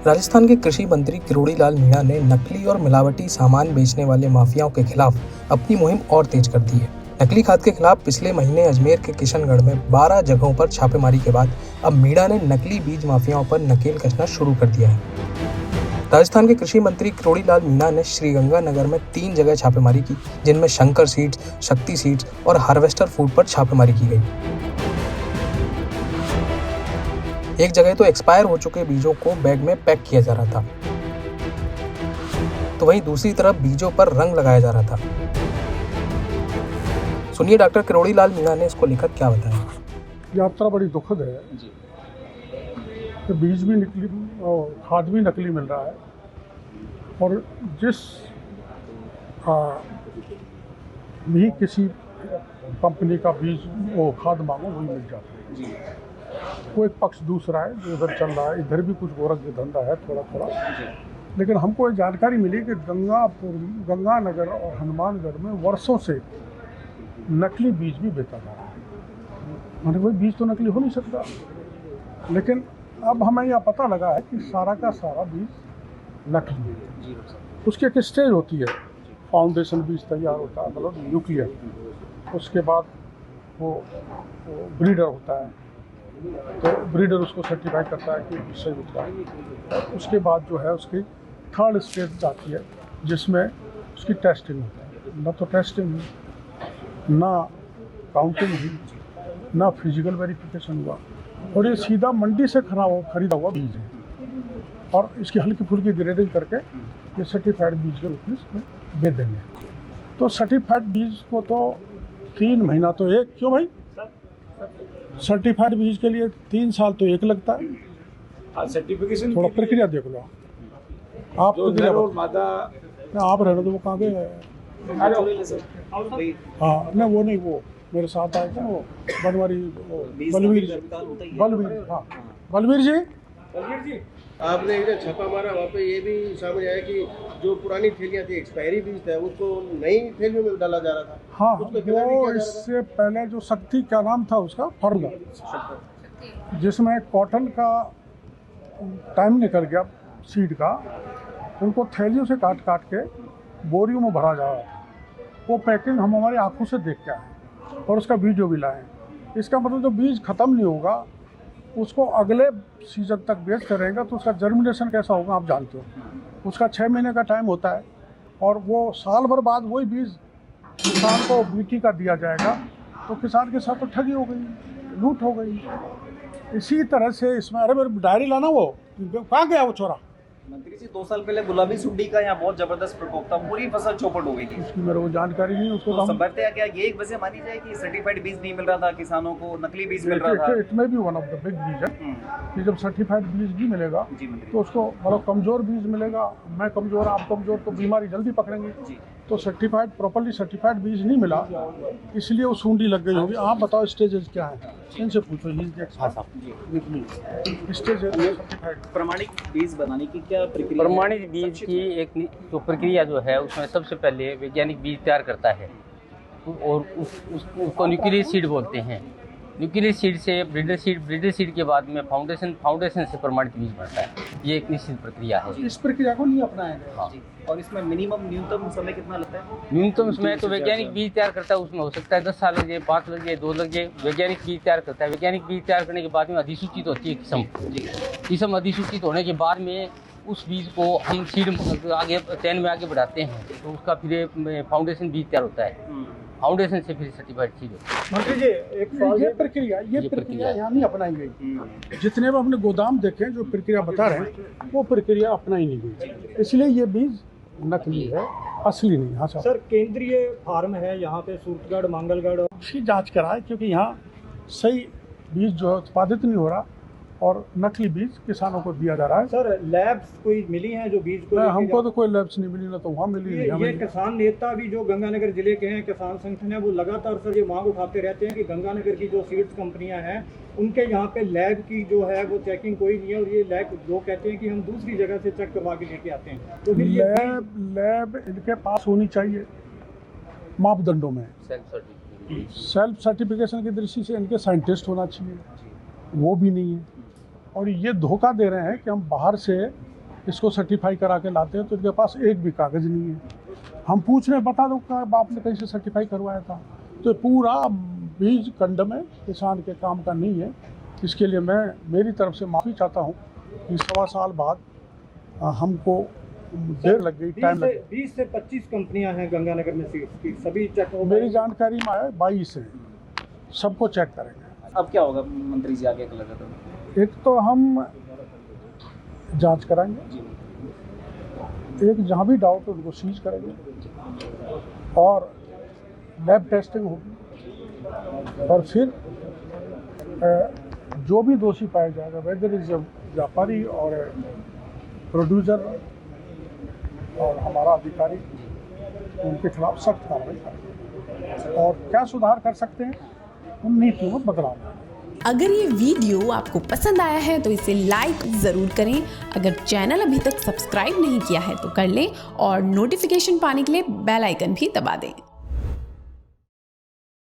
राजस्थान के कृषि मंत्री किरोड़ी लाल मीणा ने नकली और मिलावटी सामान बेचने वाले माफियाओं के खिलाफ अपनी मुहिम और तेज कर दी है। नकली खाद के खिलाफ पिछले महीने अजमेर के किशनगढ़ में 12 जगहों पर छापेमारी के बाद अब मीणा ने नकली बीज माफियाओं पर नकेल कसना शुरू कर दिया है। राजस्थान के कृषि मंत्री किरोड़ी लाल मीणा ने श्रीगंगानगर में 3 जगह छापेमारी की, जिनमें शंकर सीड्स, शक्ति सीड्स और हार्वेस्टर फूड पर छापेमारी की गई। एक जगह तो एक्सपायर हो चुके बीजों को बैग में पैक किया जा रहा था, तो वहीं दूसरी तरफ बीजों पर रंग लगाया जा रहा था। सुनिए डॉक्टर किरोड़ी लाल मीणा ने इसको लेकर क्या बताया। यात्रा बड़ी दुखद है कि बीज भी नकली और खाद भी नकली मिल रहा है, और जिस भी किसी कंपनी का बीज वो खाद मांगो वही मिल जाता है। वो एक पक्ष दूसरा है जो उधर चल रहा है, इधर भी कुछ गोरख धंधा है थोड़ा थोड़ा। लेकिन हमको एक जानकारी मिली कि गंगानगर और हनुमानगढ़ में वर्षों से नकली बीज भी बेचा जा रहा है। मैंने कोई बीज तो नकली हो नहीं सकता, लेकिन अब हमें यह पता लगा है कि सारा का सारा बीज नकली है। उसकी एक स्टेज होती है, फाउंडेशन बीज तैयार होता है, मतलब न्यूक्लियर। उसके बाद वो ब्रीडर होता है, तो ब्रीडर उसको सर्टिफाई करता है कि सही होता है। उसके बाद जो है उसकी थर्ड स्टेज जाती है, जिसमें उसकी टेस्टिंग होती है। ना तो टेस्टिंग हुई, ना काउंटिंग हुई, ना फिजिकल वेरिफिकेशन हुआ, और ये सीधा मंडी से खरीदा हुआ बीज है, और इसकी हल्की फुल्की ग्रेडिंग करके ये सर्टिफाइड बीज के रूप में इसमें बेच देंगे। तो सर्टिफाइड बीज को तो 3 महीना तो एक, क्यों भाई, सर्टिफाइड बीज के लिए 3 साल तो एक लगता है। सर्टिफिकेशन थोड़ा प्रक्रिया देख लो आप, तो आप रहने दो, वो कहाँ गए? हाँ नहीं, वो नहीं, वो मेरे साथ आए थे, वो बनवारी, बलवीर जी। आपने एक छापा मारा, वहाँ पे ये भी सामने आया कि जो पुरानी थैलियाँ थी, एक्सपायरी बीज था, उसको नई थैलियों में डाला जा रहा था। हाँ, वो इससे पहले जो शक्ति, क्या नाम था उसका, फर्म, जिसमें कॉटन का टाइम निकल गया, सीड का, उनको थैलियों से काट काट के बोरियों में भरा जा रहा था। वो पैकिंग हम हमारी आंखों से देख के आए और उसका वीडियो भी लाए। इसका मतलब जो बीज ख़त्म नहीं होगा उसको अगले सीजन तक बेचते रहेंगे, तो उसका जर्मिनेशन कैसा होगा आप जानते हो। उसका 6 महीने का टाइम होता है, और वो साल भर बाद वही बीज किसान को बीटी का दिया जाएगा, तो किसान के साथ तो ठगी हो गई, लूट हो गई। इसी तरह से इसमें, अरे मेरी डायरी लाना, वो कहाँ गया वो छोरा? मंत्री जी, 2 साल पहले गुलाबी सुंडी का यहाँ बहुत जबरदस्त प्रकोप था, पूरी फसल चौपट हो गई थी। उसकी मेरे को जानकारी नहीं, उसको तो संभवतः क्या ये एक वजह मानी जाए कि सर्टिफाइड बीज नहीं मिल रहा था किसानों को, नकली बीज मिल रहा था? इट में भी one of the big reason कि जब सर्टिफाइड बीज नहीं मिलेगा तो उसको मतलब कमज़ोर बीज मिलेगा। मैं कमज़ोर, आप कमज़ोर, तो बीमारी जल्दी पकड़ेंगे। तो सर्टिफाइड, प्रॉपर्ली सर्टिफाइड बीज नहीं मिला, इसलिए वो सूंडी लग गई होगी। आप बताओ स्टेजेस क्या है, इनसे पूछो। प्रमाणिक बीज बनाने की क्या प्रक्रिया? प्रमाणित बीज की एक जो प्रक्रिया जो है, उसमें सबसे पहले वैज्ञानिक बीज तैयार करता है, और उसको न्यूक्लियर सीड बोलते हैं। न्यूक्लियर सीड से ब्रीडर सीड के बाद में फाउंडेशन से प्रमाणित बीज बनता है। ये एक निश्चित प्रक्रिया है। इस प्रक्रिया को नहीं अपनाया। हाँ। और इसमें न्यूनतम समय कितना लगता है? न्यूनतम समय तो वैज्ञानिक बीज तैयार करता है, उसमें हो सकता है 10 साल लग जाए, 5 लग जाए, 2 लग जाए। वैज्ञानिक बीज तैयार करता है। वैज्ञानिक बीज तैयार करने के बाद में अधिसूचित होती है किस्म। अधिसूचित होने के बाद में उस बीज को हम सीड आगे चैन में आगे बढ़ाते हैं, तो उसका फिर फाउंडेशन बीज तैयार होता है। फाउंडेशन से फिर सर्टिफाइड सीड होता है। मंत्री जी, एक ये प्रक्रिया यहाँ नहीं अपनाई गई। जितने भी अपने गोदाम देखे जो प्रक्रिया बता रहे हैं, वो प्रक्रिया अपनाई नहीं गई, इसलिए ये बीज नकली है, असली नहीं। हाँ सर, केंद्रीय फार्म है यहाँ पे सूरतगढ़, मंगलगढ़, उसकी जांच कराए, क्योंकि यहाँ सही बीज जो है उत्पादित नहीं हो रहा, और नकली बीज किसानों को दिया जा रहा है। सर, लैब्स कोई मिली हैं जो बीज को? हमको तो कोई लैब्स नहीं मिली, ना तो वहाँ मिली। ये किसान नेता भी जो गंगानगर जिले के हैं, किसान संगठन है, वो लगातार सर ये मांग उठाते रहते हैं कि गंगानगर की जो सीड्स कंपनियां हैं, उनके यहाँ पे लैब की जो है वो चेकिंग कोई नहीं है, और ये लैब वो कहते हैं कि हम दूसरी जगह से चेक करवा के लेके आते हैं। तो लैब इनके पास होनी चाहिए मापदंडों में। सेल्फ सर्टिफिकेशन की दृष्टि से इनके साइंटिस्ट होना चाहिए, वो भी नहीं है। और ये धोखा दे रहे हैं कि हम बाहर से इसको सर्टिफाई करा के लाते हैं तो इनके पास एक भी कागज़ नहीं है। हम पूछ रहे हैं बता दो क्या आपने कहीं से सर्टिफाई करवाया था, तो पूरा बीज कंड में किसान के काम का नहीं है। इसके लिए मैं मेरी तरफ से माफ़ी चाहता हूँ कि 1.25 साल बाद हमको देर लग गई, टाइम लग गई। 20 से 25 कंपनियां हैं गंगानगर में सीड्स की, सभी चेक हो मेरी जानकारी में आया 22 है, सबको चेक करेंगे। अब क्या होगा मंत्री जी आगे लगा तो? एक तो हम जांच कराएंगे, एक जहाँ भी डाउट है उनको सीज करेंगे और लैब टेस्टिंग होगी और फिर जो भी दोषी पाया जाएगा, वेदर इज व्यापारी और प्रोड्यूसर और हमारा अधिकारी, उनके खिलाफ सख्त कार्रवाई करेंगे और क्या सुधार कर सकते हैं उन नीतियों में बदलाव। अगर ये वीडियो आपको पसंद आया है तो इसे लाइक ज़रूर करें। अगर चैनल अभी तक सब्सक्राइब नहीं किया है तो कर लें और नोटिफिकेशन पाने के लिए बेल आइकन भी दबा दें।